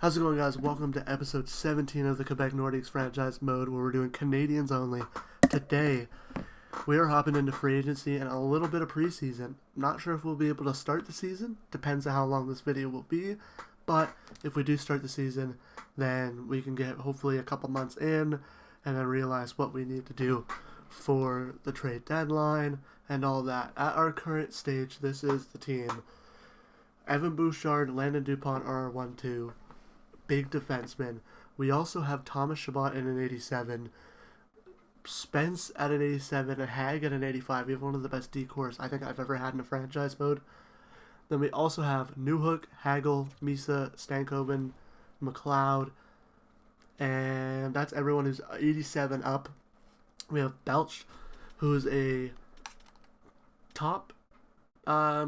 How's it going, guys? Welcome to episode 17 of the Quebec Nordiques franchise mode, where we're doing Canadians only. Today, we are hopping into free agency and a little bit of preseason. Not sure if we'll be able to start the season. Depends on how long this video will be. But if we do start the season, then we can get hopefully a couple months in and then realize what we need to do for the trade deadline and all that. At our current stage, this is the team. Evan Bouchard, Landon Dupont are our 1-2. Big defenseman. We also have Thomas Chabot in an 87, Spence at an 87, and Hag at an 85. We have one of the best decors I think I've ever had in a franchise mode. Then we also have Newhook, Hagel, Misa, Stankoven, McLeod, and that's everyone who's 87 up. We have Belch, who's a top,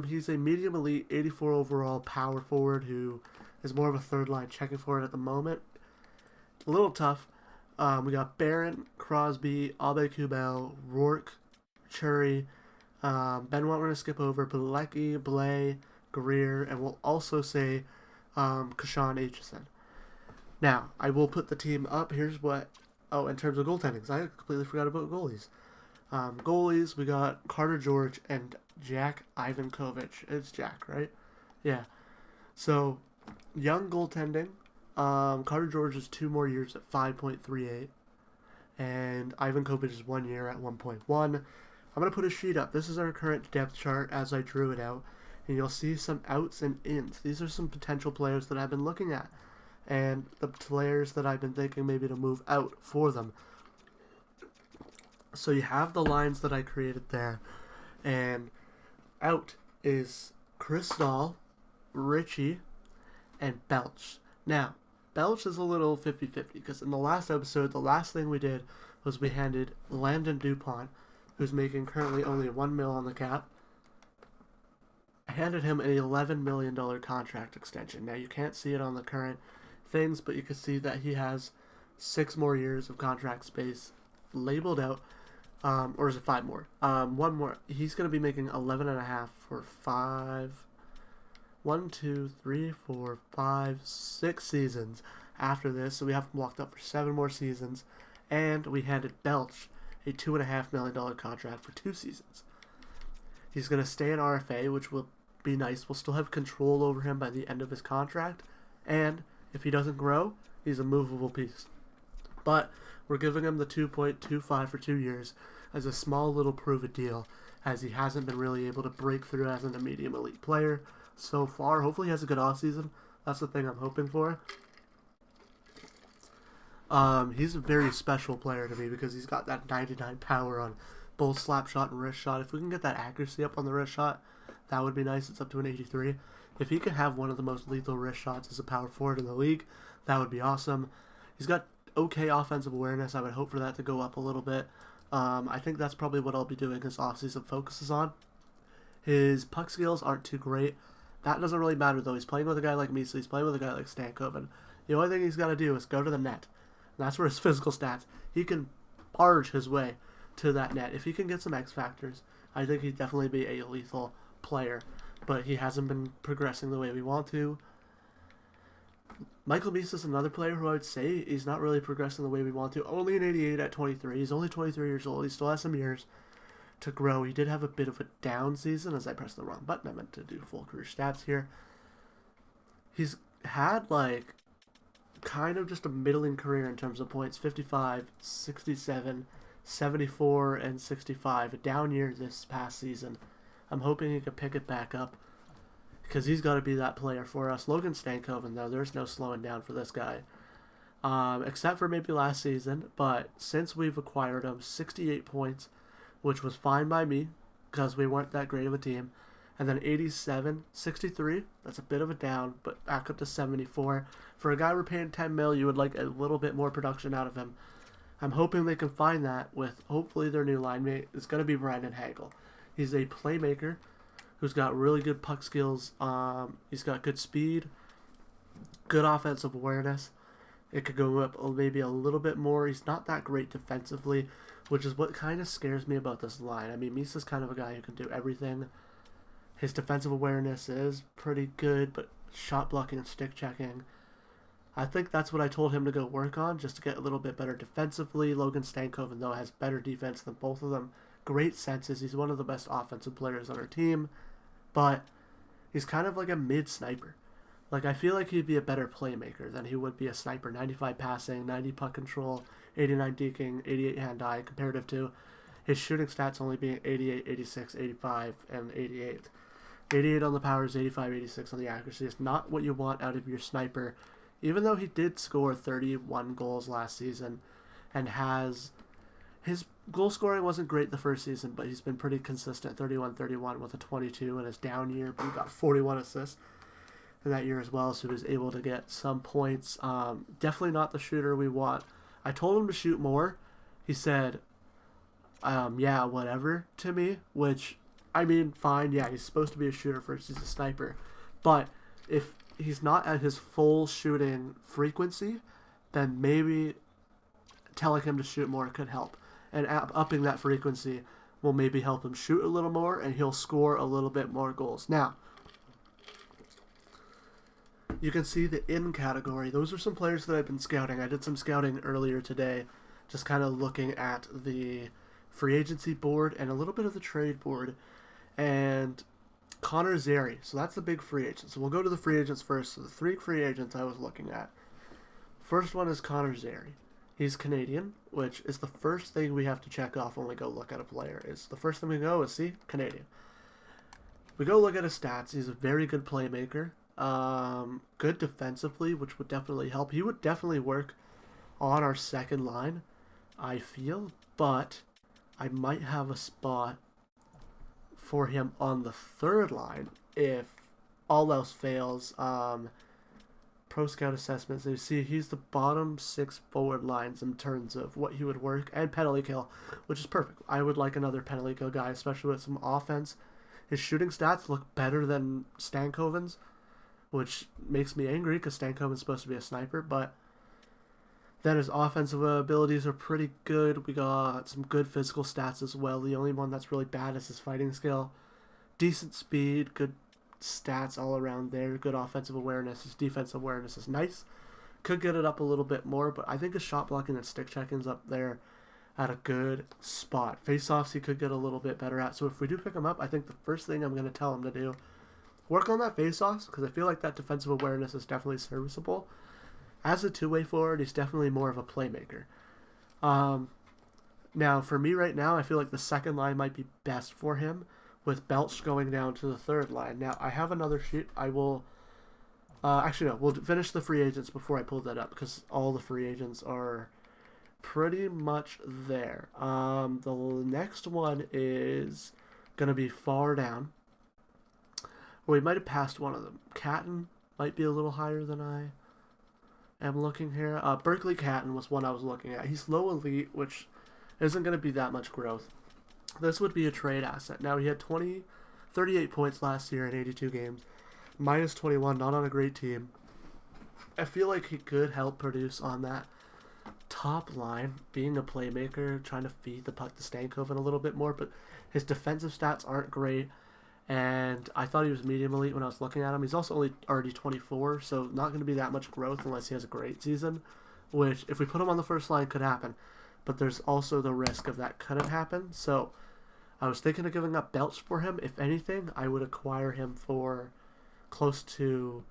he's a medium elite 84 overall power forward who is more of a third line checking for it at the moment. A little tough. We got Barron, Crosby, Abe Kubel, Rourke, Chury, Benoit we're going to skip over, Pilecki, Blais, Greer, and we'll also say Kashan Aitchison. Now, I will put the team up. Here's what... Oh, in terms of goaltending, I completely forgot about goalies. Goalies, we got Carter George and Jack Ivankovich. It's Jack, right? Yeah. So, young goaltending. Carter George is 2 more years at 5.38. And Ivankovich is 1 year at 1.1. I'm going to put a sheet up. This is our current depth chart as I drew it out. And you'll see some outs and ins. These are some potential players that I've been looking at. And the players that I've been thinking maybe to move out for them. So you have the lines that I created there. And out is Chris Stahl, Richie, and Belch. Now, Belch is a little 50-50 because in the last episode, the last thing we did was we handed Landon Dupont, who's making currently only $1 million on the cap, I handed him an $11 million contract extension. Now, you can't see it on the current things, but you can see that he has 6 more years of contract space labeled out. Or is it 5 more? 1 more. He's going to be making 11.5 for 6 seasons after this. So we have him locked up for 7 more seasons. And we handed Belch a $2.5 million contract for 2 seasons. He's going to stay in RFA, which will be nice. We'll still have control over him by the end of his contract. And if he doesn't grow, he's a movable piece. But we're giving him the 2.25 for 2 years as a small little prove-it deal, as he hasn't been really able to break through as an medium elite player so far. Hopefully he has a good offseason. That's the thing I'm hoping for. He's a very special player to me because he's got that 99 power on both slap shot and wrist shot. If we can get that accuracy up on the wrist shot, that would be nice. It's up to an 83. If he could have one of the most lethal wrist shots as a power forward in the league, that would be awesome. He's got okay offensive awareness. I would hope for that to go up a little bit. I think that's probably what I'll be doing his offseason focuses on. His puck skills aren't too great. That doesn't really matter, though. He's playing with a guy like me, so he's playing with a guy like Stankoven. The only thing he's got to do is go to the net. And that's where his physical stats. He can barge his way to that net. If he can get some X factors, I think he'd definitely be a lethal player. But he hasn't been progressing the way we want to. Michael Misa is another player who I would say he's not really progressing the way we want to. Only an 88 at 23. He's only 23 years old. He still has some years to grow. He did have a bit of a down season, as I pressed the wrong button. I meant to do full career stats here. He's had, like, kind of just a middling career in terms of points. 55, 67, 74, and 65. A down year this past season. I'm hoping he can pick it back up, because he's got to be that player for us. Logan Stankoven, though, there's no slowing down for this guy. Except for maybe last season, but since we've acquired him, 68 points, which was fine by me, because we weren't that great of a team. And then 87, 63, that's a bit of a down, but back up to 74. For a guy we're paying $10 million, you would like a little bit more production out of him. I'm hoping they can find that with, hopefully, their new line mate. It's going to be Brandon Hagel. He's a playmaker who's got really good puck skills. He's got good speed, good offensive awareness. It could go up maybe a little bit more. He's not that great defensively, which is what kind of scares me about this line. I mean, Misa's kind of a guy who can do everything. His defensive awareness is pretty good, but shot blocking and stick checking I think that's what I told him to go work on, just to get a little bit better defensively. Logan Stankoven, though, has better defense than both of them. Great senses. He's one of the best offensive players on our team, but he's kind of like a mid-sniper. Like, I feel like he'd be a better playmaker than he would be a sniper. 95 passing, 90 puck control, 89 deking, 88 hand-eye, comparative to his shooting stats only being 88, 86, 85, and 88. 88 on the powers, 85, 86 on the accuracy. It's not what you want out of your sniper, even though he did score 31 goals last season and has... His goal scoring wasn't great the first season, but he's been pretty consistent, 31-31 with a 22 in his down year, but he got 41 assists in that year as well, so he was able to get some points. Definitely not the shooter we want. I told him to shoot more. He said, yeah, whatever, to me, which, I mean, fine, yeah, he's supposed to be a shooter first, he's a sniper, but if he's not at his full shooting frequency, then maybe telling him to shoot more could help. And upping that frequency will maybe help him shoot a little more, and he'll score a little bit more goals. Now, you can see the in category. Those are some players that I've been scouting. I did some scouting earlier today, just kind of looking at the free agency board and a little bit of the trade board. And Connor Zary, so that's the big free agent. So we'll go to the free agents first. So the 3 free agents I was looking at. First one is Connor Zary. He's Canadian, which is the first thing we have to check off when we go look at a player. Is the first thing we go is, see, Canadian. We go look at his stats. He's a very good playmaker. Good defensively, which would definitely help. He would definitely work on our second line, I feel, but I might have a spot for him on the third line if all else fails. Pro Scout assessments, they see he's the bottom 6 forward lines in terms of what he would work, and penalty kill, which is perfect. I would like another penalty kill guy, especially with some offense. His shooting stats look better than Stankoven's, which makes me angry because Stankoven's supposed to be a sniper, but then his offensive abilities are pretty good. We got some good physical stats as well. The only one that's really bad is his fighting skill. Decent speed, good stats all around there, good offensive awareness. His defensive awareness is nice. Could get it up a little bit more, but I think his shot blocking and stick checking's up there at a good spot. Face-offs he could get a little bit better at, so if we do pick him up, I think the first thing I'm going to tell him to do, work on that face-offs, because I feel like that defensive awareness is definitely serviceable. As a two-way forward, he's definitely more of a playmaker. Now, for me right now, I feel like the second line might be best for him, with Belch going down to the third line. Now, I have another sheet. I will... actually, no. We'll finish the free agents before I pull that up, because all the free agents are pretty much there. The next one is going to be far down. Or we might have passed one of them. Catton might be a little higher than I am looking here. Berkeley Catton was one I was looking at. He's low elite, which isn't going to be that much growth. This would be a trade asset. Now, he had 38 points last year in 82 games. Minus 21, not on a great team. I feel like he could help produce on that top line, being a playmaker, trying to feed the puck to Stankoven a little bit more, but his defensive stats aren't great, and I thought he was medium elite when I was looking at him. He's also already 24, so not going to be that much growth unless he has a great season, which, if we put him on the first line, could happen. But there's also the risk of that couldn't happen, so I was thinking of giving up Belch for him. If anything, I would acquire him for close to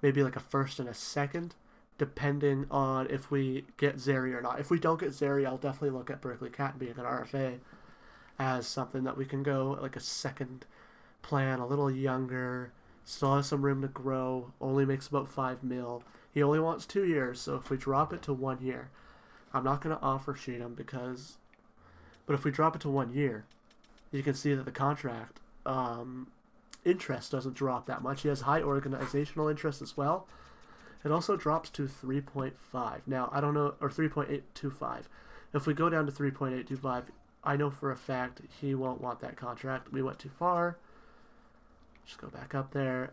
maybe like a first and a second, depending on if we get Zary or not. If we don't get Zary, I'll definitely look at Berkeley Catton being an RFA as something that we can go like a second plan, a little younger, still has some room to grow, only makes about $5 million. He only wants 2 years, so if we drop it to 1 year, I'm not going to offer sheet him because... But if we drop it to 1 year, you can see that the contract interest doesn't drop that much. He has high organizational interest as well. It also drops to 3.5. Now, I don't know, or 3.825. If we go down to 3.825, I know for a fact he won't want that contract. We went too far. Just go back up there.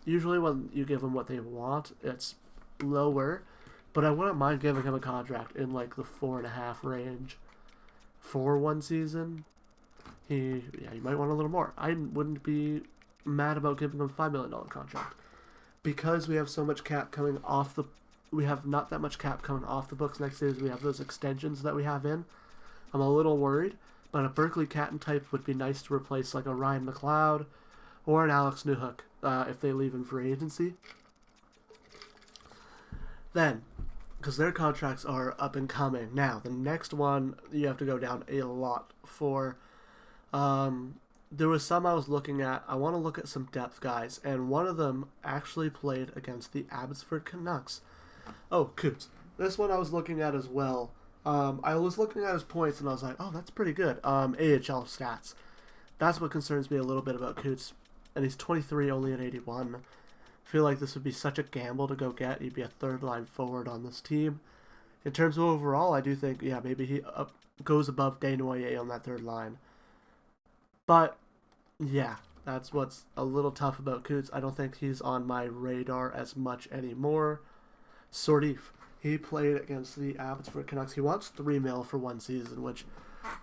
Usually when you give them what they want, it's lower. But I wouldn't mind giving him a contract in like the 4.5 range for one season. He might want a little more. I wouldn't be mad about giving him a $5 million contract. Because we have so much cap coming off the we have not that much cap coming off the books next year as we have those extensions that we have in. I'm a little worried, but a Berkeley Catton type would be nice to replace like a Ryan McLeod or an Alex Newhook if they leave in free agency. Then, because their contracts are up and coming. Now, the next one you have to go down a lot for. There was some I was looking at. I want to look at some depth guys, and one of them actually played against the Abbotsford Canucks. Oh, Coots. This one I was looking at as well. I was looking at his points, and I was like, oh, that's pretty good. AHL stats. That's what concerns me a little bit about Coots. And he's 23, only at 81. I feel like this would be such a gamble to go get. He'd be a third-line forward on this team. In terms of overall, I do think, yeah, maybe he goes above Desnoyers on that third line. But, yeah, that's what's a little tough about Coots. I don't think he's on my radar as much anymore. Sordif, he played against the Abbotsford Canucks. He wants $3 million for one season, which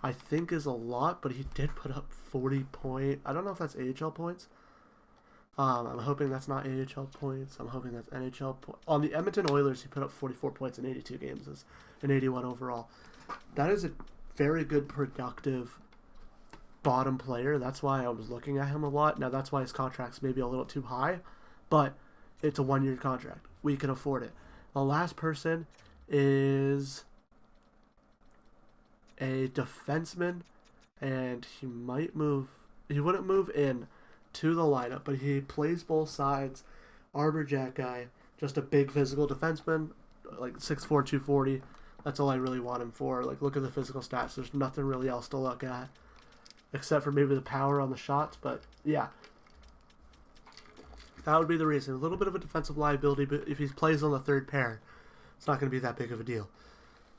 I think is a lot, but he did put up 40 points. I don't know if that's AHL points. I'm hoping that's not AHL points. I'm hoping that's NHL points. On the Edmonton Oilers, he put up 44 points in 82 games and 81 overall. That is a very good, productive bottom player. That's why I was looking at him a lot. Now, that's why his contract's maybe a little too high, but it's a one-year contract. We can afford it. The last person is a defenseman, and he might move. He wouldn't move in to the lineup, but he plays both sides. Arbor Jack guy, just a big physical defenseman, like 6'4", 240. That's all I really want him for. Like, look at the physical stats. There's nothing really else to look at, except for maybe the power on the shots. But yeah, that would be the reason. A little bit of a defensive liability, but if he plays on the third pair, it's not going to be that big of a deal.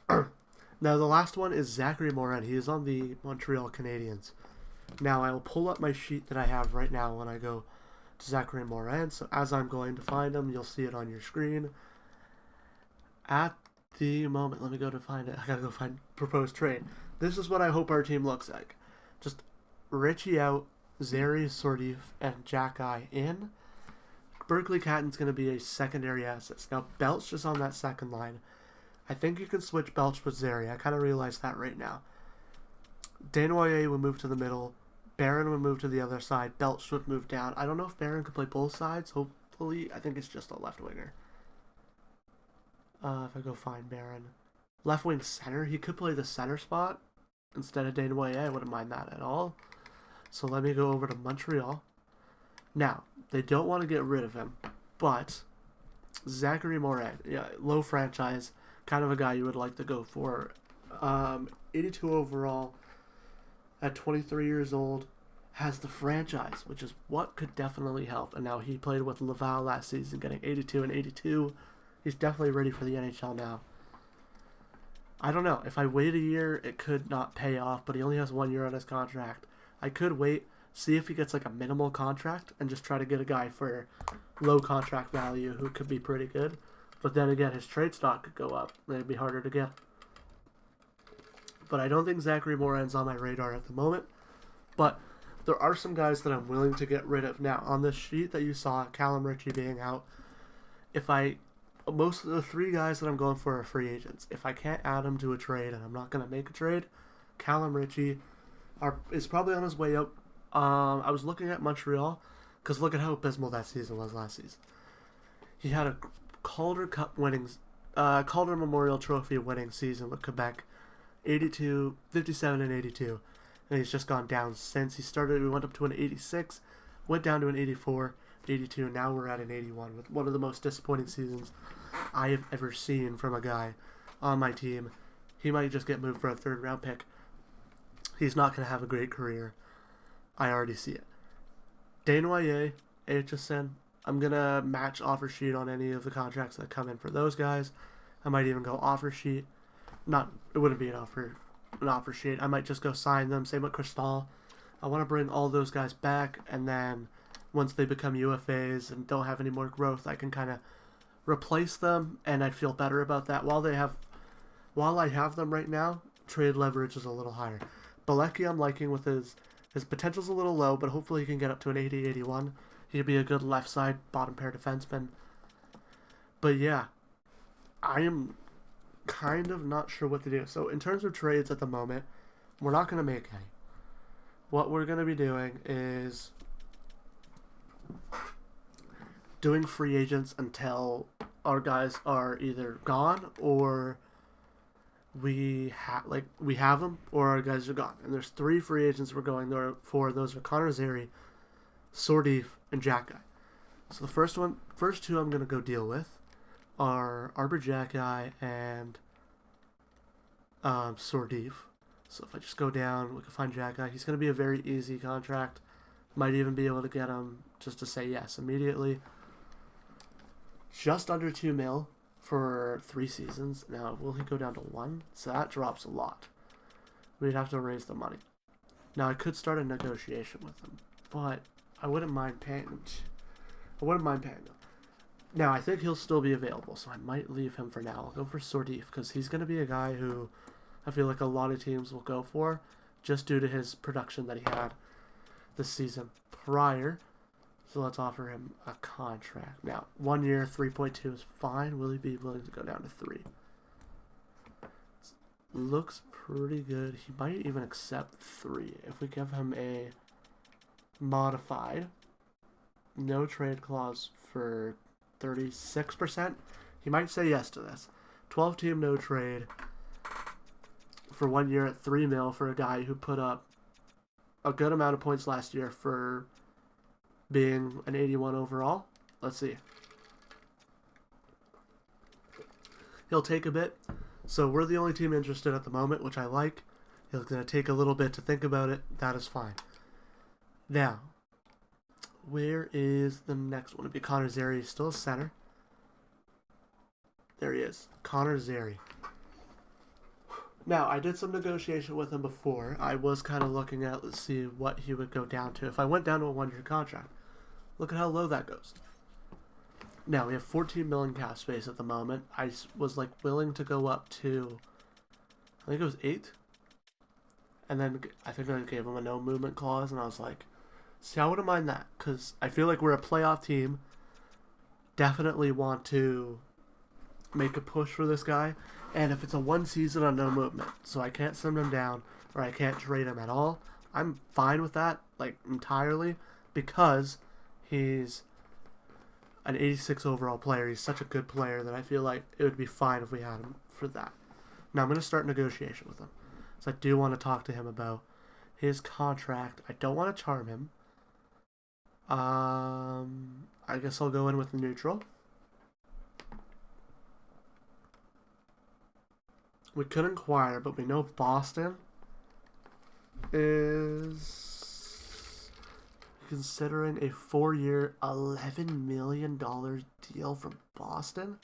Now, the last one is Zachary Morin. He is on the Montreal Canadiens. Now, I will pull up my sheet that I have right now when I go to Zachary Morin. So as I'm going to find him, you'll see it on your screen. At the moment, let me go to find it. I gotta go find proposed trade. This is what I hope our team looks like. Just Richie out, Zary, Sordif, and Jack-Eye in. Berkeley Catton's going to be a secondary asset. Now, Belch is on that second line. I think you can switch Belch with Zary. I kind of realize that right now. Desnoyers would move to the middle. Barron would move to the other side. Belch would move down. I don't know if Barron could play both sides. Hopefully, I think it's just a left winger. If I go find Barron. Left wing center. He could play the center spot instead of Desnoyers. I wouldn't mind that at all. So let me go over to Montreal. Now, they don't want to get rid of him, but Zachary Morin, yeah, low franchise, kind of a guy you would like to go for. 82 overall, at 23 years old, has the franchise, which is what could definitely help. And now he played with Laval last season, getting 82 and 82. He's definitely ready for the NHL now. I don't know. If I wait a year, it could not pay off, but he only has 1 year on his contract. I could wait, see if he gets like a minimal contract, and just try to get a guy for low contract value who could be pretty good. But then again, his trade stock could go up. It'd be harder to get. But I don't think Zachary Morin's on my radar at the moment. But there are some guys that I'm willing to get rid of. Now, on this sheet that you saw, Callum Ritchie being out, most of the three guys that I'm going for are free agents. If I can't add them to a trade, and I'm not going to make a trade, Callum Ritchie is probably on his way out. I was looking at Montreal, because look at how abysmal that season was last season. He had a Calder Cup Calder Memorial Trophy winning season with Quebec, 57 and 82, and he's just gone down since. We went up to an 86, went down to an 84, 82, and now we're at an 81, with one of the most disappointing seasons I have ever seen from a guy on my team. He might just get moved for a third round pick. He's not going to have a great career. I already see it. Desnoyers, HSN, I'm going to match offer sheet on any of the contracts that come in for those guys. I might even go offer sheet. It wouldn't be an offer sheet. I might just go sign them. Same with Cristal. I want to bring all those guys back, and then once they become UFAs and don't have any more growth, I can kind of replace them, and I'd feel better about that. While I have them right now, trade leverage is a little higher. Balecki I'm liking with his potential's a little low, but hopefully he can get up to an 80, 81. He'd be a good left side, bottom pair defenseman. But yeah, I am kind of not sure what to do. So in terms of trades at the moment, we're not going to make any. What we're going to be doing is doing free agents until our guys are either gone or we have them or our guys are gone. And there's 3 free agents we're going there for. Those are Connor Zary, Sordif, and Jack Guy. So the first 2 I'm going to go deal with are Arbor Jack Guy and Sordif. So if I just go down, we can find Jack Guy. He's going to be a very easy contract. Might even be able to get him just to say yes immediately. Just under 2 mil for 3 seasons. Now, will he go down to 1? So that drops a lot. We'd have to raise the money. Now, I could start a negotiation with him, but I wouldn't mind paying him. Now, I think he'll still be available, so I might leave him for now. I'll go for Sordif, because he's going to be a guy who I feel like a lot of teams will go for, just due to his production that he had the season prior. So let's offer him a contract. Now, 1 year, 3.2 is fine. Will he be willing to go down to 3? Looks pretty good. He might even accept 3 if we give him a modified no trade clause for 36%. He might say yes to this. 12 team no trade for 1 year at 3 mil for a guy who put up a good amount of points last year for being an 81 overall. Let's see. He'll take a bit. So we're the only team interested at the moment, which I like. He's going to take a little bit to think about it. That is fine. Now, where is the next one? It'd be Connor Zary. He's still a center. There he is. Connor Zary. Now, I did some negotiation with him before. I was kind of looking at, let's see what he would go down to. If I went down to a 1 year contract, look at how low that goes. Now, we have 14 million cap space at the moment. I was willing to go up to, I think it was 8. And then I think I gave him a no movement clause, and I was like, see, I wouldn't mind that, because I feel like we're a playoff team. Definitely want to make a push for this guy. And if it's a 1 season on no movement, so I can't send him down or I can't trade him at all, I'm fine with that, entirely, because he's an 86 overall player. He's such a good player that I feel like it would be fine if we had him for that. Now I'm going to start negotiation with him. So I do want to talk to him about his contract. I don't want to charm him. I guess I'll go in with neutral. We could inquire, but we know Boston is considering a 4-year, $11 million deal from Boston.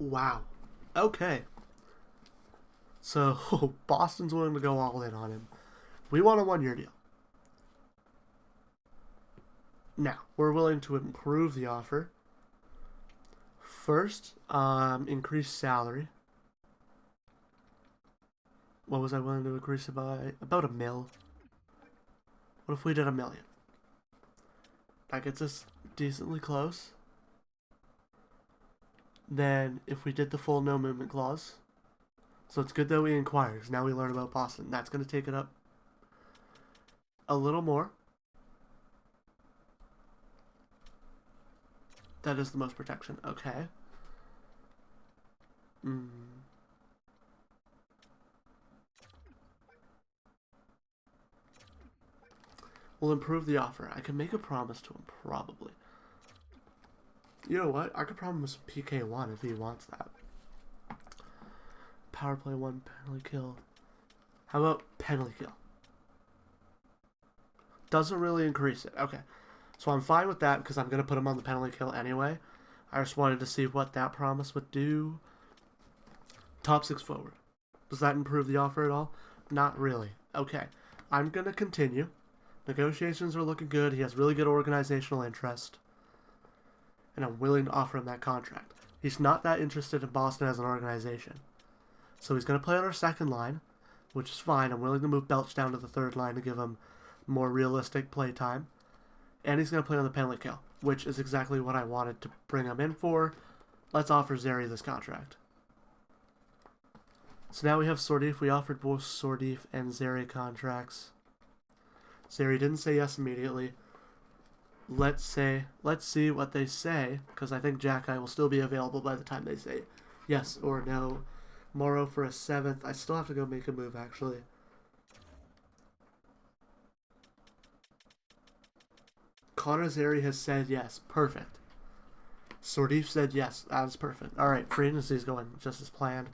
Wow. Okay. So, Boston's willing to go all in on him. We want a 1-year deal. Now, we're willing to improve the offer. First, increase salary. What was I willing to increase it by? About $1 million. What if we did $1 million? That gets us decently close. Then, if we did the full no movement clause. So it's good that we inquired, because now we learn about Boston. That's going to take it up a little more. That is the most protection. Okay. We'll improve the offer. I can make a promise to him, probably. You know what? I could promise him PK1 if he wants that. Power play 1, penalty kill. How about penalty kill? Doesn't really increase it. Okay. So I'm fine with that because I'm going to put him on the penalty kill anyway. I just wanted to see what that promise would do. Top 6 forward. Does that improve the offer at all? Not really. Okay. I'm going to continue. Negotiations are looking good. He has really good organizational interest. And I'm willing to offer him that contract. He's not that interested in Boston as an organization. So he's going to play on our second line, which is fine. I'm willing to move Belch down to the third line to give him more realistic play time. and he's going to play on the penalty kill, which is exactly what I wanted to bring him in for. Let's offer Zary this contract. So now we have Sordif. We offered both Sordif and Zary contracts. Zary didn't say yes immediately. Let's see what they say, because I think Jack-Eye will still be available by the time they say yes or no. Morrow for a 7th. I still have to go make a move, actually. Connor Zary has said yes. Perfect. Sordif said yes. That's perfect. Alright, free agency is going just as planned.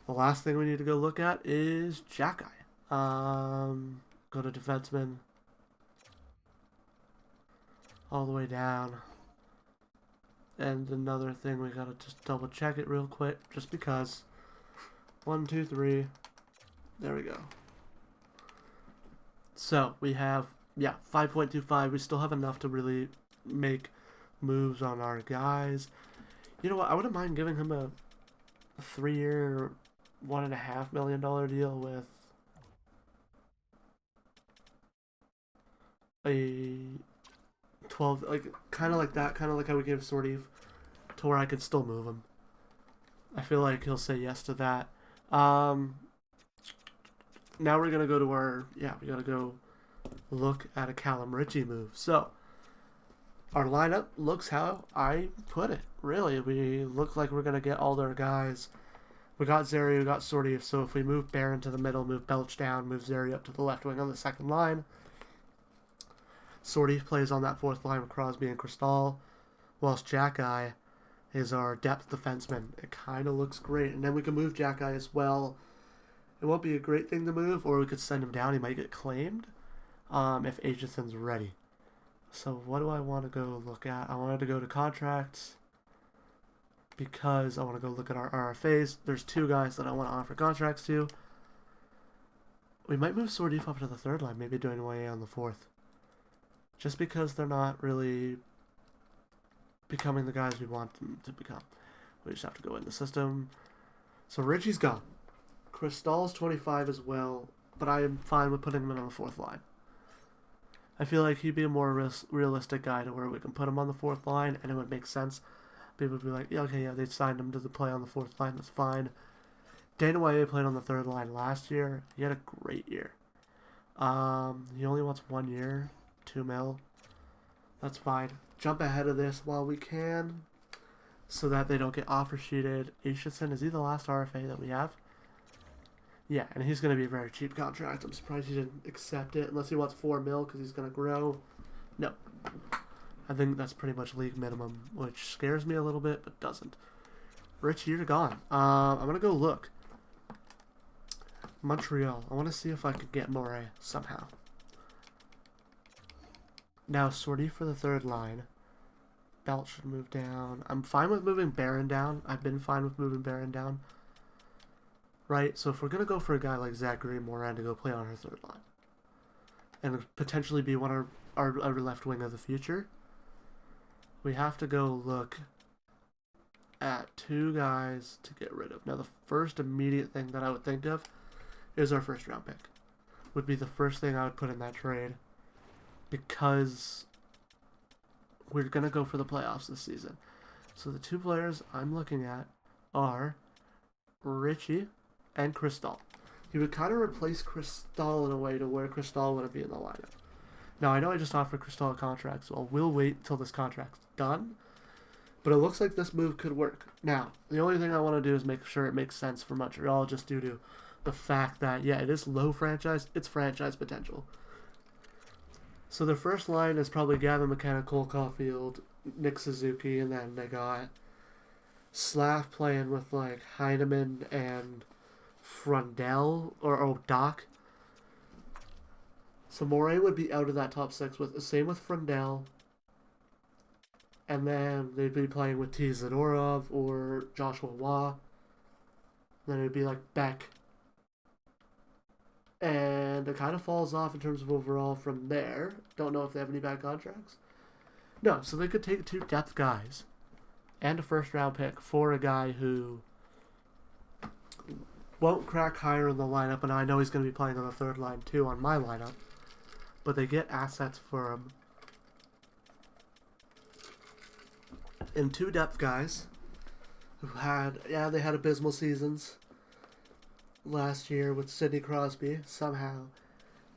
The last thing we need to go look at is Jack-Eye. Go to defenseman. All the way down. And another thing, we gotta just double check it real quick, just because. 1, 2, 3. There we go. So, we have, 5.25. We still have enough to really make moves on our guys. You know what? I wouldn't mind giving him a 3-year, $1.5 million deal with a 12, kind of like that, kind of like how we gave Sordif, to where I could still move him. I feel like he'll say yes to that. Now we're gonna go to our, we gotta go look at a Callum Ritchie move. So our lineup looks how I put it. Really, we look like we're gonna get all their guys. We got Zary, we got Sordif. So if we move Barron to the middle, move Belch down, move Zary up to the left wing on the second line. Sordif plays on that fourth line with Crosby and Cristal, whilst Jack-Eye is our depth defenseman. It kind of looks great. And then we can move Jack-Eye as well. It won't be a great thing to move, or we could send him down. He might get claimed if Aitchison's ready. So what do I want to go look at? I wanted to go to contracts because I want to go look at our RFAs. There's 2 guys that I want to offer contracts to. We might move Sordif up to the third line, maybe doing away on the fourth. Just because they're not really becoming the guys we want them to become. We just have to go in the system. So Ritchie's gone. Cristal's 25 as well, but I am fine with putting him in on the fourth line. I feel like he'd be a more realistic guy to where we can put him on the fourth line, and it would make sense. People would be like, they signed him to the play on the fourth line, that's fine. Dana White played on the third line last year. He had a great year. He only wants 1 year. 2 mil. That's fine. Jump ahead of this while we can, so that they don't get offer sheeted. Aitchison, is he the last RFA that we have? Yeah, and he's going to be a very cheap contract. I'm surprised he didn't accept it, unless he wants 4 mil because he's going to grow. No. I think that's pretty much league minimum, which scares me a little bit, but doesn't. Rich, you're gone. I'm going to go look. Montreal. I want to see if I could get Moray somehow. Now, Sordif for the third line. Belt should move down. I'm fine with moving Barron down. I've been fine with moving Barron down. Right? So if we're going to go for a guy like Zachary Moran to go play on our third line, and potentially be one of our left wing of the future, we have to go look at 2 guys to get rid of. Now, the first immediate thing that I would think of is our first round pick. Would be the first thing I would put in that trade. Because we're going to go for the playoffs this season. So the 2 players I'm looking at are Ritchie and Cristal. He would kind of replace Cristal in a way to where Cristal wouldn't be in the lineup. Now, I know I just offered Cristal a contract, so I will wait until this contract's done. But it looks like this move could work. Now, the only thing I want to do is make sure it makes sense for Montreal, just due to the fact that, it is low franchise. It's franchise potential. So their first line is probably Gavin McKenna, Cole Caulfield, Nick Suzuki, and then they got Slav playing with Heineman and Frundell or Doc. So Moray would be out of that top 6 with the same with Frundell. And then they'd be playing with T. Zadorov or Joshua Waugh. Then it'd be Beck. And it kind of falls off in terms of overall from there. Don't know if they have any bad contracts. No, so they could take 2 depth guys and a first round pick for a guy who won't crack higher in the lineup, and I know he's going to be playing on the third line too on my lineup. but they get assets for him. And 2 depth guys who had, they had abysmal seasons last year with Sidney Crosby somehow.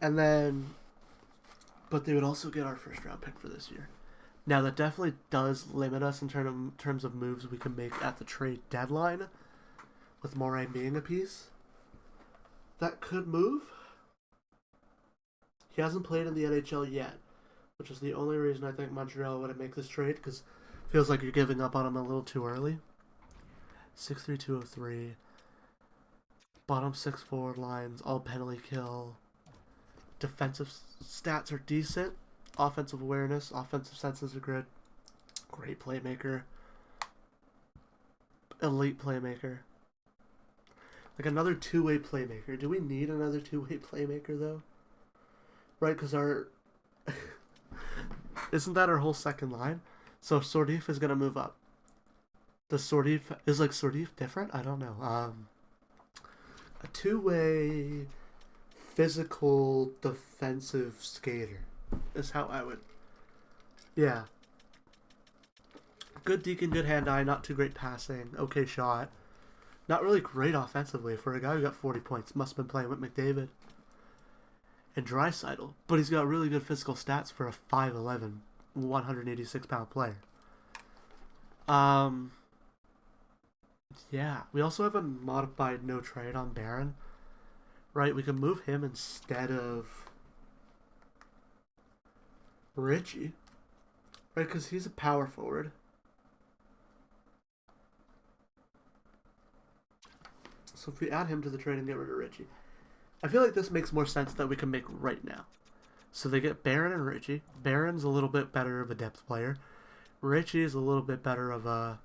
And then, but they would also get our first round pick for this year. Now that definitely does limit us in terms of moves we can make at the trade deadline, with Moray being a piece. That could move. He hasn't played in the NHL yet, which is the only reason I think Montreal would make this trade, because it feels like you're giving up on him a little too early. 6'3", 203. Bottom 6 forward lines, all penalty kill. Defensive stats are decent. Offensive awareness, offensive senses are good. Great playmaker. Elite playmaker. Like another two-way playmaker. Do we need another two-way playmaker, though? Right, because our... Isn't that our whole second line? So Sordif is going to move up. Is Sordif different? I don't know. A two-way physical defensive skater is how I would... Yeah. Good Deacon, good hand-eye, not too great passing, okay shot. Not really great offensively for a guy who got 40 points. Must have been playing with McDavid and Draisaitl. But he's got really good physical stats for a 5'11", 186-pound player. Yeah. We also have a modified no trade on Barron. Right, we can move him instead of Richie. Right, because he's a power forward. So if we add him to the trade and get rid of Richie, I feel like this makes more sense that we can make right now. So they get Barron and Richie. Barron's a little bit better of a depth player. Richie is a little bit better of a...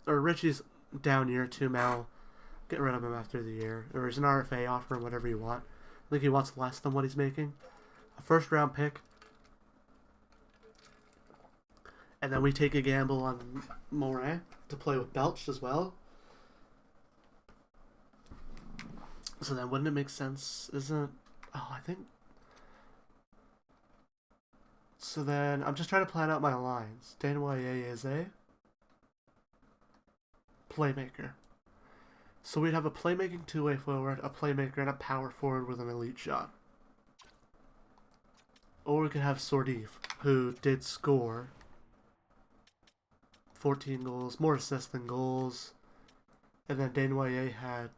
Or Richie's down year 2 mil. Get rid of him after the year. Or he's an RFA, offer him whatever you want. I think he wants less than what he's making. A first round pick. And then we take a gamble on Moray to play with Belch as well. So then wouldn't it make sense? I think... So then I'm just trying to plan out my lines. Desnoyers is a playmaker. So we'd have a playmaking two-way forward, a playmaker, and a power forward with an elite shot. Or we could have Sordif, who did score 14 goals, more assists than goals. And then Desnoyers had,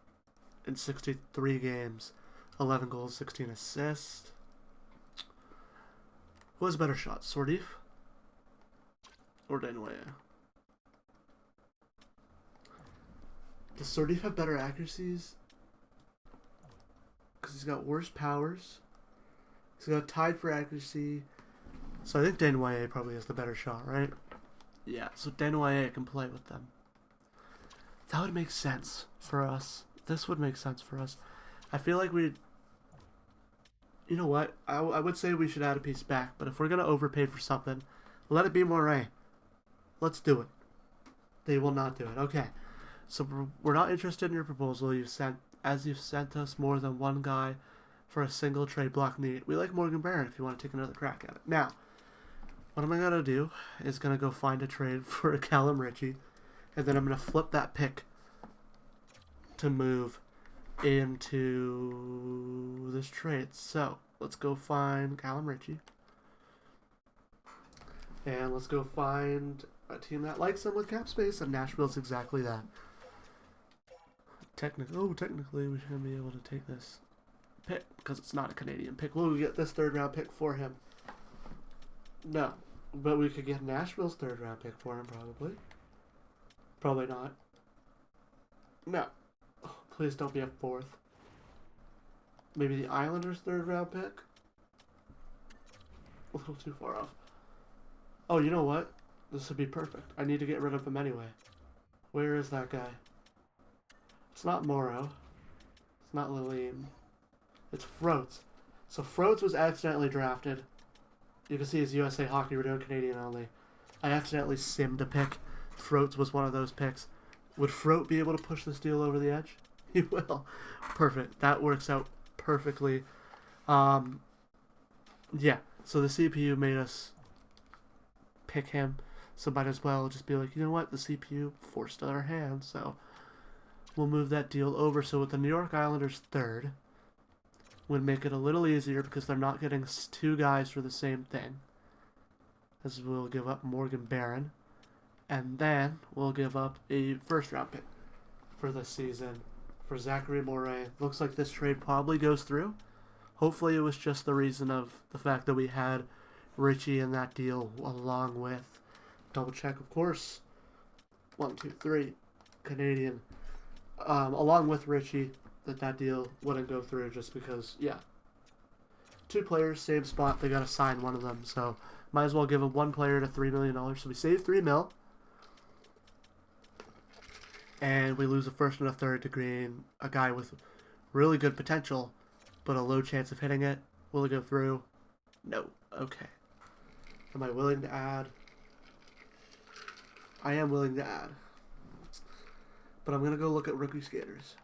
in 63 games, 11 goals, 16 assists. Who has a better shot, Sordif or Desnoyers? Does Sordif have better accuracies? Because he's got worse powers. He's got tied for accuracy. So I think Desnoyers probably has the better shot, right? Yeah, so Desnoyers can play with them. That would make sense for us. This would make sense for us. I feel like we'd... You know what? I would say we should add a piece back, but if we're going to overpay for something, let it be Moray. Let's do it. They will not do it. Okay. So we're not interested in your proposal. You've sent us more than one guy for a single trade block need. We like Morgan Barron if you want to take another crack at it. Now, what am I going to do is going to go find a trade for a Callum Ritchie, and then I'm going to flip that pick to move into this trade. So let's go find Callum Ritchie, and let's go find a team that likes him with cap space, and Nashville's exactly that. Technically we shouldn't be able to take this pick because it's not a Canadian pick. Will we get this 3rd round pick for him? No, but we could get Nashville's 3rd round pick for him, probably not. No, oh, please don't be a 4th. Maybe the Islanders' 3rd round pick? A little too far off. Oh, you know what? This would be perfect. I need to get rid of him anyway. Where is that guy? It's not Morrow. It's not Liline. It's Froats. So Froats was accidentally drafted. You can see his USA Hockey. We're doing Canadian only. I accidentally simmed a pick. Froats was one of those picks. Would Froat be able to push this deal over the edge? He will. Perfect. That works out perfectly. Yeah, so the CPU made us pick him, so might as well just be like, you know what, the CPU forced our hand, so we'll move that deal over. So with the New York Islanders third, would make it a little easier because they're not getting two guys for the same thing. As we'll give up Morgan Barron, and then we'll give up a first round pick for this season for Zachary Moret. Looks like this trade probably goes through. Hopefully it was just the reason of the fact that we had Richie in that deal along with, double check of course, 1, 2, 3, Canadian, along with Richie, that deal wouldn't go through just because, yeah. Two players, same spot, they got to sign one of them, so might as well give him one player to $3 million. So we save $3 million. And we lose a first and a third to gain a guy with really good potential, but a low chance of hitting it. Will it go through? No. Okay. Am I willing to add? I am willing to add. But I'm going to go look at rookie skaters.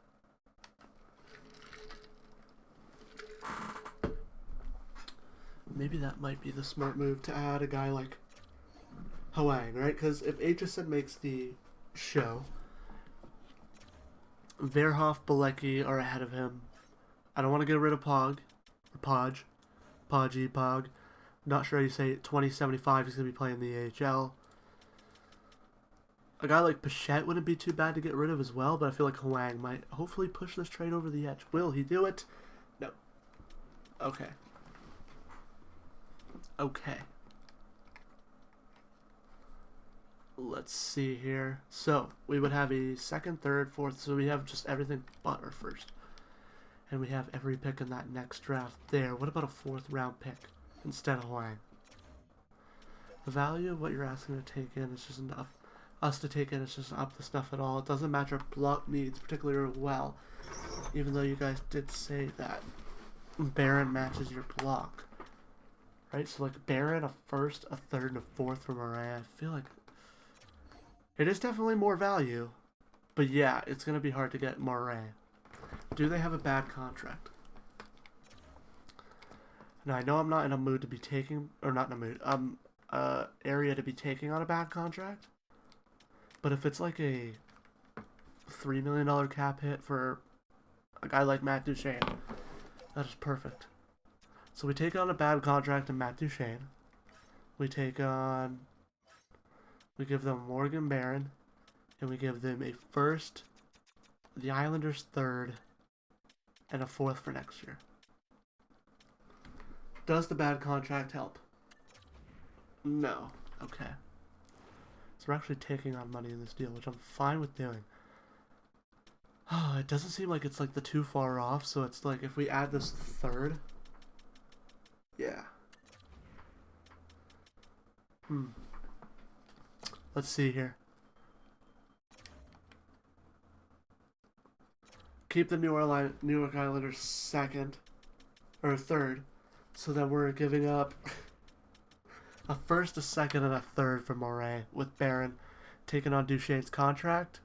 Maybe that might be the smart move to add a guy like Hwang, right? Because if Aitchison makes the show, Verhoff, Bilecki are ahead of him. I don't want to get rid of Pog. Or Pog. Not sure how you say it. 2075, he's going to be playing the AHL. A guy like Pichette wouldn't be too bad to get rid of as well, but I feel like Hwang might hopefully push this trade over the edge. Will he do it? No. Okay. Okay. Let's see here. So, we would have a second, third, fourth. So we have just everything but our first. And we have every pick in that next draft there. What about a fourth round pick instead of Hwang? The value of what you're asking to take in is just enough. Us to take in is just up the stuff at all. It doesn't match our block needs particularly well. Even though you guys did say that Barron matches your block. Right, so like Barron, a first, a third, and a fourth for Moray. I feel like it is definitely more value. But yeah, it's going to be hard to get Moray. Do they have a bad contract? Now, I know I'm not in a mood to be taking, or not in a mood, area to be taking on a bad contract. But if it's like a $3 million cap hit for a guy like Matt Duchene, that is perfect. So we take on a bad contract in Matt Duchene. We give them Morgan Barron, and we give them a first, the Islanders third, and a fourth for next year. Does the bad contract help? No. Okay. So we're actually taking on money in this deal, which I'm fine with doing. It doesn't seem like it's like the too far off, so it's like if we add this third... Yeah. Let's see here. Keep the New York Islanders second. Or third. So that we're giving up a first, a second, and a third for Moray. With Barron taking on Duchene's contract.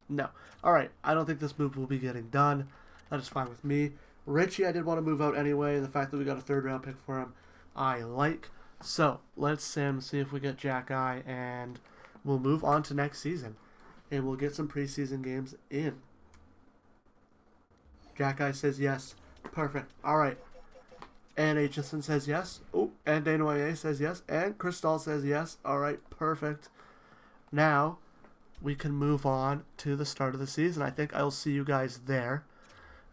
No. Alright, I don't think this move will be getting done. That is fine with me. Richie, I did want to move out anyway. The fact that we got a third round pick for him, I like. So, let's see if we get Jack Eye, and we'll move on to next season. And we'll get some preseason games in. Jack Eye says yes. Perfect. Alright. And Aitchison says yes. Oh, and Desnoyers says yes. And Crystal says yes. Alright, perfect. Now, we can move on to the start of the season. I think I'll see you guys there.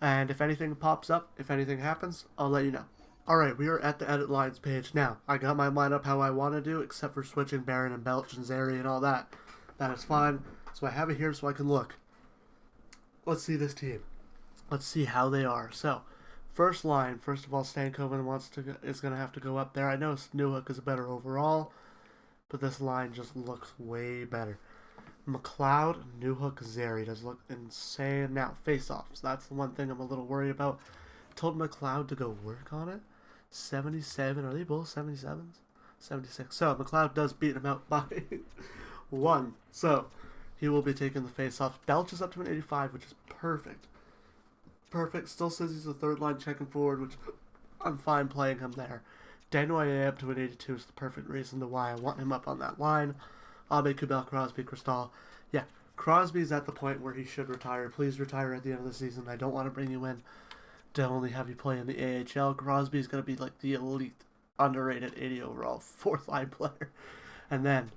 And if anything pops up, if anything happens, I'll let you know. Alright, we are at the edit lines page. Now, I got my lineup how I want to do, except for switching Barron and Belch and Zary and all that. That is fine. So I have it here so I can look. Let's see this team. Let's see how they are. So, first line. First of all, Stankoven is going to have to go up there. I know Newhook is better overall, but this line just looks way better. McLeod, Newhook, Zary does look insane. Now, face-offs. That's the one thing I'm a little worried about. Told McLeod to go work on it. 77. Are they both 77s? 76. So, McLeod does beat him out by 1. So, he will be taking the face-offs. Belch is up to an 85, which is perfect. Perfect. Still says he's a third line checking forward, which I'm fine playing him there. Desnoyers up to an 82 is the perfect reason to why I want him up on that line. Abe, Kubel, Crosby, Cristal. Yeah, Crosby's at the point where he should retire. Please retire at the end of the season. I don't want to bring you in to only have you play in the AHL. Crosby's going to be like the elite, underrated 80 overall, fourth line player. And then,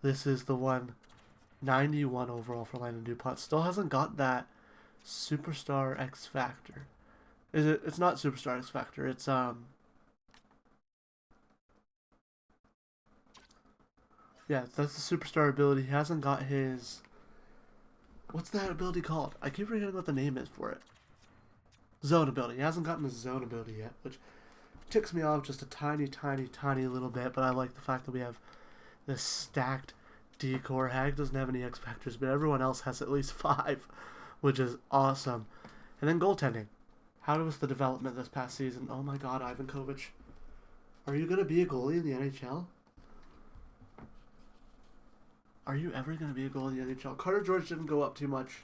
this is the one, 91 overall for Landon DuPont. Still hasn't got that superstar X Factor. Is it? It's not superstar X Factor. It's yeah, that's the superstar ability. He hasn't got his. What's that ability called? I keep forgetting what the name is for it. Zone ability. He hasn't gotten his zone ability yet, which ticks me off just a tiny, tiny, tiny little bit. But I like the fact that we have this stacked decor. Hag doesn't have any X Factors, but everyone else has at least 5, which is awesome. And then goaltending. How was the development this past season? Oh my god, Ivan Kovic. Are you going to be a goalie in the NHL? Are you ever going to be a goalie in the NHL? Carter George didn't go up too much.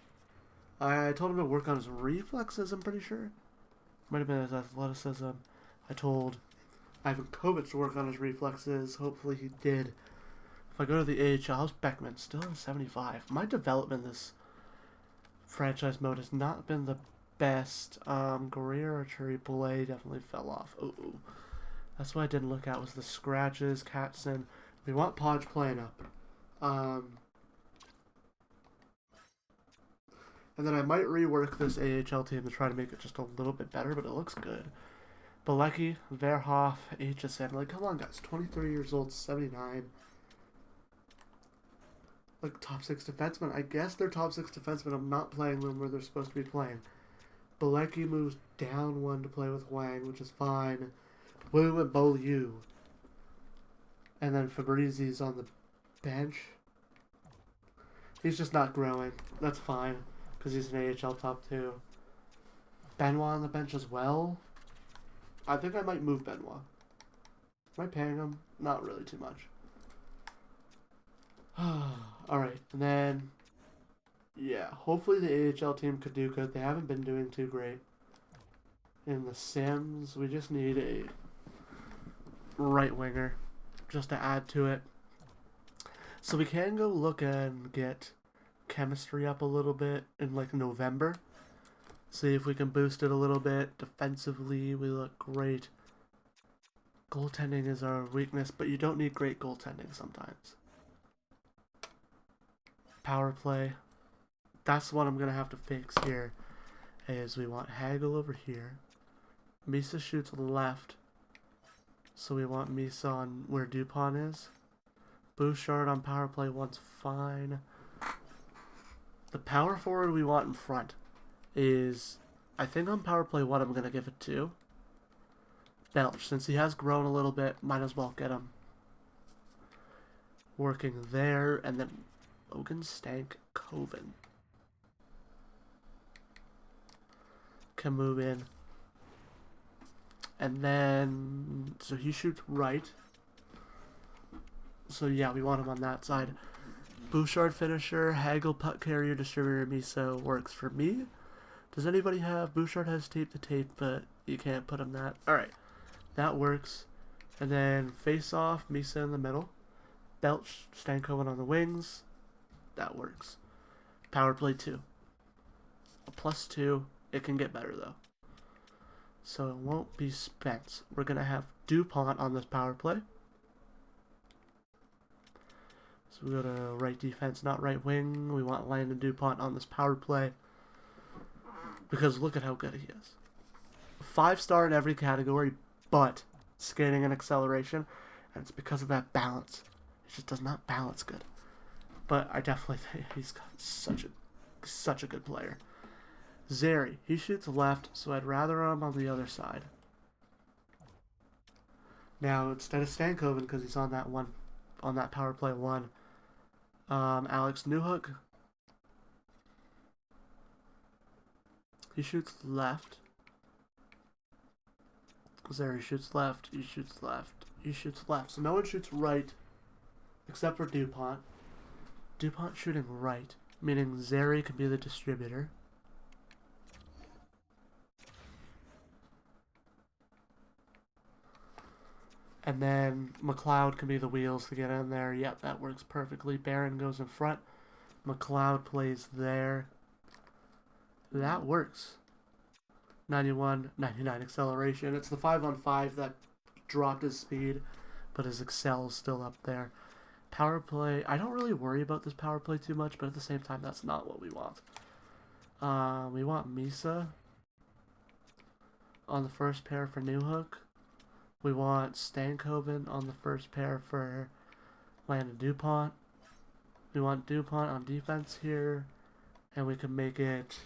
I told him to work on his reflexes, I'm pretty sure. Might have been his athleticism. I told Ivan Kovic to work on his reflexes. Hopefully he did. If I go to the AHL, how's Beckman? Still in 75. My development in this franchise mode has not been the best. Guerrero, Archery, Belay definitely fell off. Ooh. That's what I didn't look at was the scratches, Katzen. We want Podge playing up. And then I might rework this AHL team to try to make it just a little bit better, but it looks good. Balecki, Verhoff, HSN. Like, come on, guys. 23 years old, 79. Like, top 6 defensemen. I guess they're top 6 defensemen. I'm not playing them where they're supposed to be playing. Balecki moves down 1 to play with Wang, which is fine. Wu and Beaulieu. And then Fabrizi's on the bench. He's just not growing. That's fine, because he's an AHL top 2. Benoit on the bench as well. I think I might move Benoit. Am I paying him? Not really too much. Alright, and then yeah, hopefully the AHL team could do good. They haven't been doing too great. In the Sims, we just need a right winger just to add to it. So we can go look and get chemistry up a little bit in like November. See if we can boost it a little bit. Defensively, we look great. Goaltending is our weakness, but you don't need great goaltending sometimes. Power play. That's what I'm going to have to fix here. Is we want Hagel over here. Misa shoots left. So we want Misa on where Dupont is. Bouchard on power play 1's fine. The power forward we want in front is, I think on power play 1 I'm going to give it to Belch. Since he has grown a little bit, might as well get him working there. And then Logan Stank Coven can move in. And then, so he shoots right. So yeah, we want him on that side. Bouchard finisher, Hagel puck carrier, distributor, Miso works for me. Does anybody have, Bouchard has tape to tape, but you can't put him that. Alright, that works. And then face off, Misa in the middle. Belch, Stankoven on the wings. That works. Power play 2. A +2. It can get better though. So it won't be Spence. We're going to have Dupont on this power play. So we go to right defense, not right wing. We want Landon Dupont on this power play. Because look at how good he is. 5-star in every category, but skating and acceleration. And it's because of that balance. It just does not balance good. But I definitely think he's got such a good player. Zeri, he shoots left, so I'd rather him on the other side. Now, instead of Stankoven, because he's on that one, on that power play 1, Alex Newhook, he shoots left. Zeri shoots left, he shoots left, he shoots left. So no one shoots right, except for Dupont. Dupont shooting right, meaning Zeri can be the distributor. And then McLeod can be the wheels to get in there. Yep, that works perfectly. Barron goes in front. McLeod plays there. That works. 91, 99 acceleration. It's the 5-on-5 that dropped his speed, but his excel is still up there. Power play. I don't really worry about this power play too much, but at the same time, that's not what we want. We want Misa on the first pair for Newhook. We want Stankoven on the first pair for Landon DuPont. We want DuPont on defense here, and we can make it...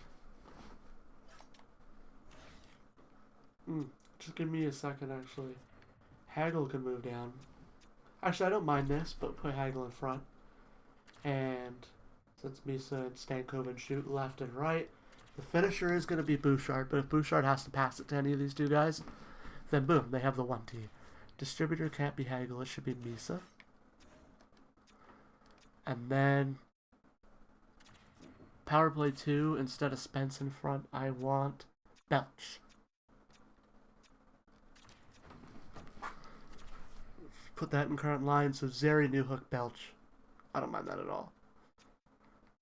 just give me a second, actually. Hagel can move down. Actually, I don't mind this, but put Hagel in front. And since Misa and Stankoven shoot left and right, the finisher is going to be Bouchard, but if Bouchard has to pass it to any of these two guys, then boom, they have the 1T. Distributor can't be Hagel, it should be Misa. And then power play 2, instead of Spence in front, I want Belch. Put that in current line, so Zary, Newhook, Belch. I don't mind that at all.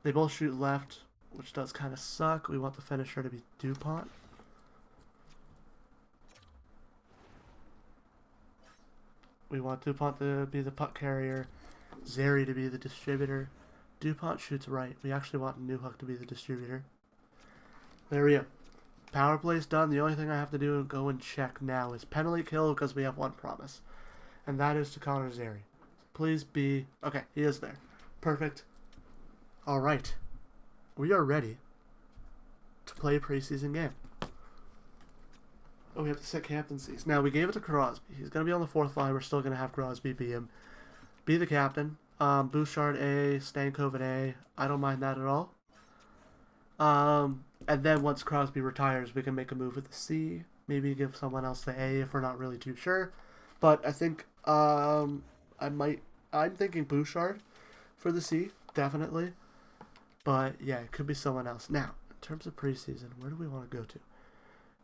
They both shoot left, which does kind of suck. We want the finisher to be DuPont. We want DuPont to be the puck carrier, Zary to be the distributor. DuPont shoots right. We actually want Newhook to be the distributor. There we go. Power play's done. The only thing I have to do and go and check now is penalty kill, because we have one promise. And that is to Connor Zary. Please be... Okay, he is there. Perfect. Alright. We are ready to play a preseason game. Oh, we have to set captaincies. Now, we gave it to Crosby. He's going to be on the fourth line. We're still going to have Crosby be him. Be the captain. Bouchard A, Stankoven A. I don't mind that at all. And then once Crosby retires, we can make a move with the C. Maybe give someone else the A if we're not really too sure. But I think I'm thinking Bouchard for the C, definitely. But yeah, it could be someone else. Now, in terms of preseason, where do we want to go to?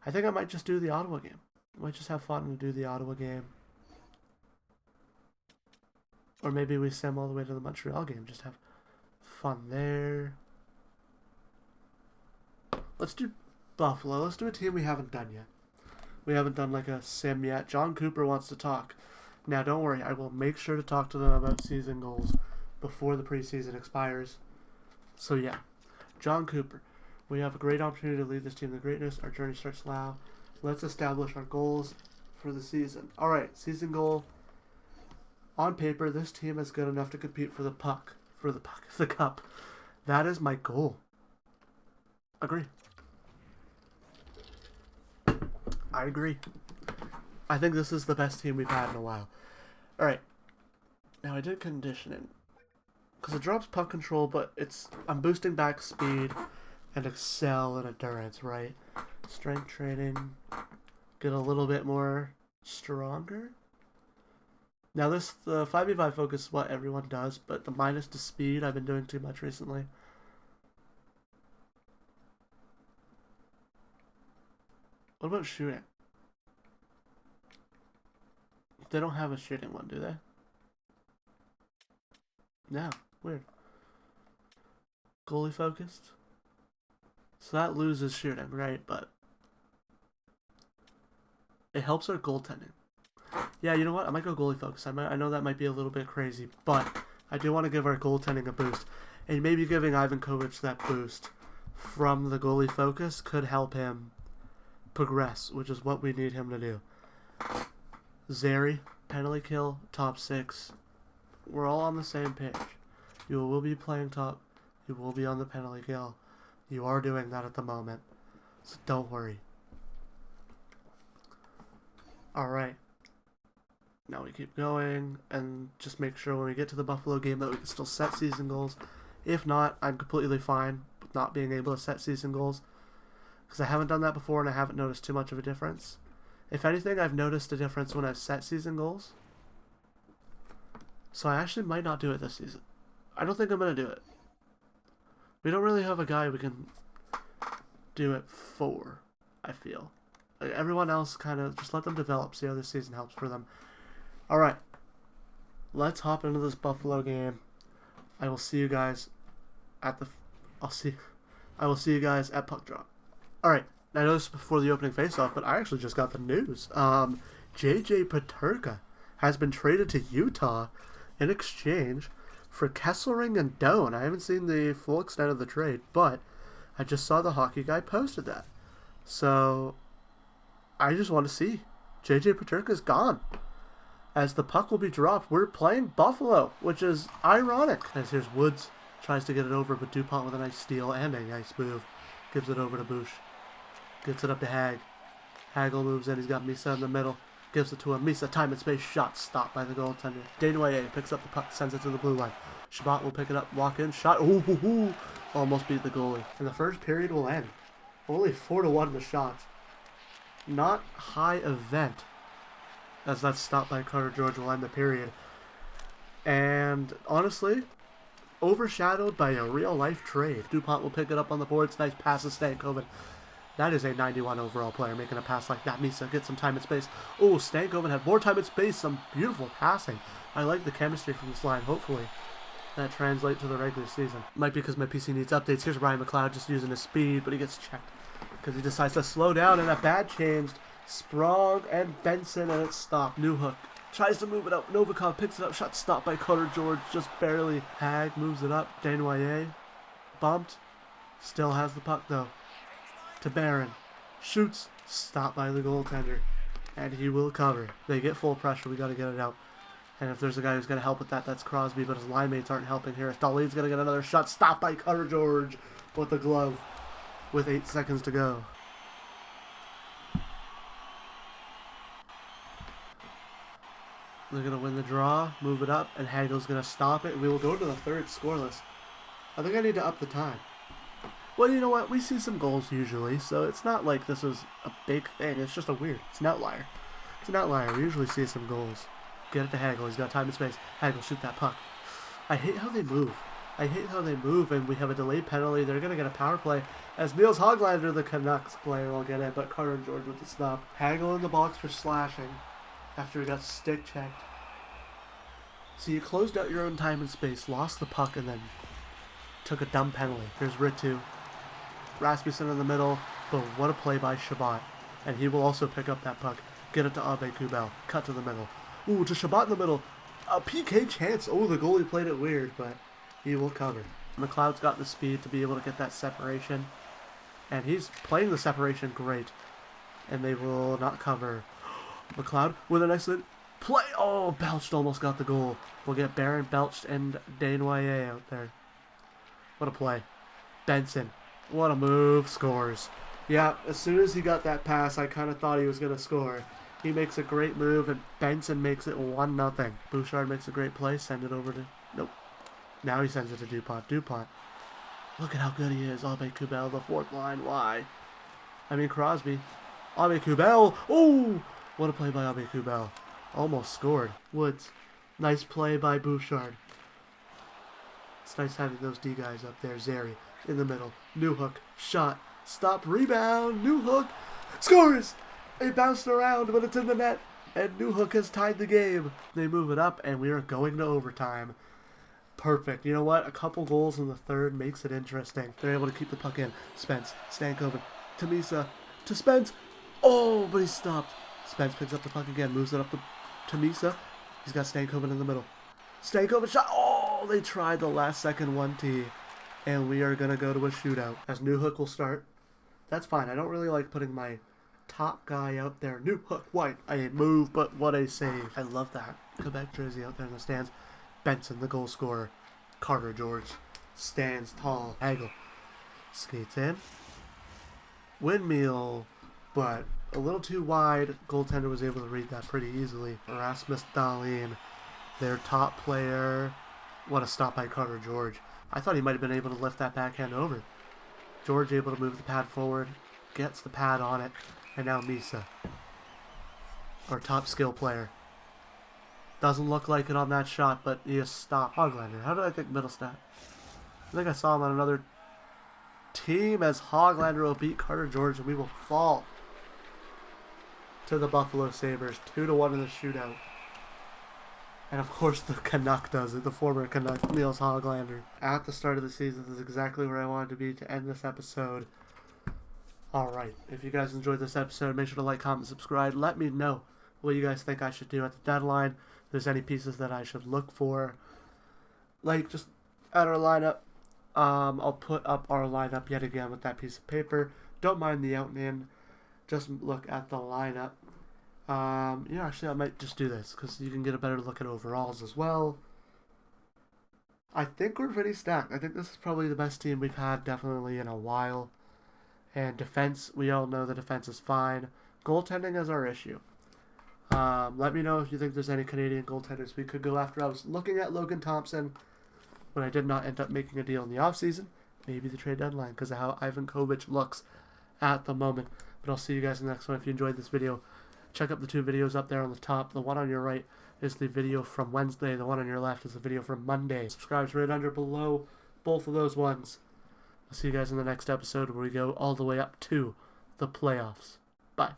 I think I might just do the Ottawa game. I might just have fun and do the Ottawa game. Or maybe we sim all the way to the Montreal game. Just have fun there. Let's do Buffalo. Let's do a team we haven't done yet. We haven't done like a sim yet. John Cooper wants to talk. Now, don't worry. I will make sure to talk to them about season goals before the preseason expires. So, yeah. John Cooper. We have a great opportunity to lead this team to greatness. Our journey starts now. Let's establish our goals for the season. All right. Season goal. On paper, this team is good enough to compete for the puck. The cup. That is my goal. Agree. I agree. I think this is the best team we've had in a while. Alright. Now I did conditioning. Because it drops puck control, but I'm boosting back speed and excel and endurance, right? Strength training. Get a little bit more stronger. Now the 5v5 focus is what everyone does, but the minus to speed I've been doing too much recently. What about shooting? They don't have a shooting one, do they? No. Weird. Goalie focused? So that loses shooting, right? But it helps our goaltending. Yeah, you know what? I might go goalie focused. I know that might be a little bit crazy, but I do want to give our goaltending a boost. And maybe giving Ivan Kovic that boost from the goalie focus could help him progress, which is what we need him to do. Zary, penalty kill, top 6. We're all on the same page. You will be playing top. You will be on the penalty kill. You are doing that at the moment. So don't worry. Alright. Now we keep going and just make sure when we get to the Buffalo game that we can still set season goals. If not, I'm completely fine with not being able to set season goals. Because I haven't done that before and I haven't noticed too much of a difference. If anything, I've noticed a difference when I've set season goals. So I actually might not do it this season. I don't think I'm going to do it. We don't really have a guy we can do it for, I feel. Like everyone else kind of just let them develop, see how this season helps for them. All right, let's hop into this Buffalo game. I will see you guys at the. I will see you guys at puck drop. All right. I know this is before the opening faceoff, but I actually just got the news. J.J. Peterka has been traded to Utah in exchange for Kesselring and Doan. I haven't seen the full extent of the trade, but I just saw the hockey guy posted that. So I just want to see. J.J. Peterka's gone. As the puck will be dropped, we're playing Buffalo, which is ironic. As here's Woods, tries to get it over, but DuPont with a nice steal and a nice move. Gives it over to Bush. Gets it up to Hag. Hagel moves in. He's got Misa in the middle. Gives it to him. Misa, time and space. Shot stopped by the goaltender. Desnoyers picks up the puck. Sends it to the blue line. Shabbat will pick it up. Walk in. Shot. Ooh. Almost beat the goalie. And the first period will end. Only 4-1 in the shots. Not high event. As that's stopped by Carter George will end the period. And honestly, overshadowed by a real life trade. DuPont will pick it up on the boards. Nice pass to Stankoven. That is a 91 overall player making a pass like that. Misa gets some time and space. Oh, Stankoven had more time and space. Some beautiful passing. I like the chemistry from this line. Hopefully that translates to the regular season. Might be because my PC needs updates. Here's Ryan McLeod just using his speed, but he gets checked because he decides to slow down, and a bad changed. Sprague and Benson, and it's stopped. Newhook tries to move it up. Novikov picks it up. Shot stopped by Carter George, just barely. Hag moves it up. Desnoyers bumped. Still has the puck though. To Barron. Shoots. Stopped by the goaltender. And he will cover. They get full pressure. We got to get it out. And if there's a guy who's going to help with that, that's Crosby. But his line mates aren't helping here. Dahlin's going to get another shot. Stopped by Carter George with the glove. With 8 seconds to go. They're going to win the draw. Move it up. And Hagel's going to stop it. We will go to the third scoreless. I think I need to up the time. Well, you know what? We see some goals usually, so it's not like this is a big thing. It's just it's an outlier. It's an outlier. We usually see some goals. Get it to Hagel. He's got time and space. Hagel, shoot that puck. I hate how they move. And we have a delayed penalty. They're going to get a power play as Niels Hoglander, the Canucks player, will get it, but Carter George with the stop. Hagel in the box for slashing after he got stick checked. So you closed out your own time and space, lost the puck, and then took a dumb penalty. Here's Ritu. Rasmussen in the middle, but what a play by Shabbat. And he will also pick up that puck. Get it to Abe Kubel. Cut to the middle. Ooh, to Shabbat in the middle. A PK chance. Oh, the goalie played it weird, but he will cover. McLeod's got the speed to be able to get that separation. And he's playing the separation great. And they will not cover. McLeod with a nice play. Oh, Belched almost got the goal. We'll get Barron, Belched, and Desnoyers out there. What a play. Benson. What a move. Scores. Yeah, as soon as he got that pass, I kind of thought he was going to score. He makes a great move, and Benson makes it 1-0. Bouchard makes a great play. Send it over to... Nope. Now he sends it to DuPont. DuPont. Look at how good he is. Abe Kubel, the fourth line. Why? I mean, Crosby. Abe Kubel. Oh! What a play by Abe Kubel. Almost scored. Woods. Nice play by Bouchard. It's nice having those D guys up there. Zeri in the middle. Newhook. Shot. Stop. Rebound. Newhook. Scores! It bounced around, but it's in the net. And Newhook has tied the game. They move it up, and we are going to overtime. Perfect. You know what? A couple goals in the third makes it interesting. They're able to keep the puck in. Spence. Stankoven. To Misa. To Spence. Oh, but he stopped. Spence picks up the puck again. Moves it up to Misa. He's got Stankoven in the middle. Stankoven shot. Oh, they tried the last second 1T. And we are going to go to a shootout. As Newhook will start. That's fine. I don't really like putting my top guy out there. Newhook White. A move, but what a save. I love that. Quebec jersey out there in the stands. Benson, the goal scorer. Carter George stands tall. Hagel skates in. Windmill, but a little too wide. Goaltender was able to read that pretty easily. Rasmus Dahlin, their top player. What a stop by Carter George. I thought he might have been able to lift that backhand over. George able to move the pad forward. Gets the pad on it. And now Misa, our top skill player. Doesn't look like it on that shot, but he is stopped. Hoglander. How did I think Middlestat? I think I saw him on another team as Hoglander will beat Carter George, and we will fall to the Buffalo Sabres. 2-1 in the shootout. And of course the Canuck does it, the former Canuck, Niels Hoglander. At the start of the season, this is exactly where I wanted to be to end this episode. Alright, if you guys enjoyed this episode, make sure to like, comment, subscribe. Let me know what you guys think I should do at the deadline. If there's any pieces that I should look for. Like, just at our lineup. I'll put up our lineup yet again with that piece of paper. Don't mind the out and in. Just look at the lineup. Actually, I might just do this because you can get a better look at overalls as well. I think we're pretty stacked. I think this is probably the best team we've had definitely in a while. And defense, we all know the defense is fine. Goaltending is our issue. Let me know if you think there's any Canadian goaltenders we could go after. I was looking at Logan Thompson, but I did not end up making a deal in the offseason. Maybe the trade deadline because of how Ivan Kovic looks at the moment. But I'll see you guys in the next one. If you enjoyed this video, check out the two videos up there on the top. The one on your right is the video from Wednesday. The one on your left is the video from Monday. Subscribe's right under below both of those ones. I'll see you guys in the next episode where we go all the way up to the playoffs. Bye.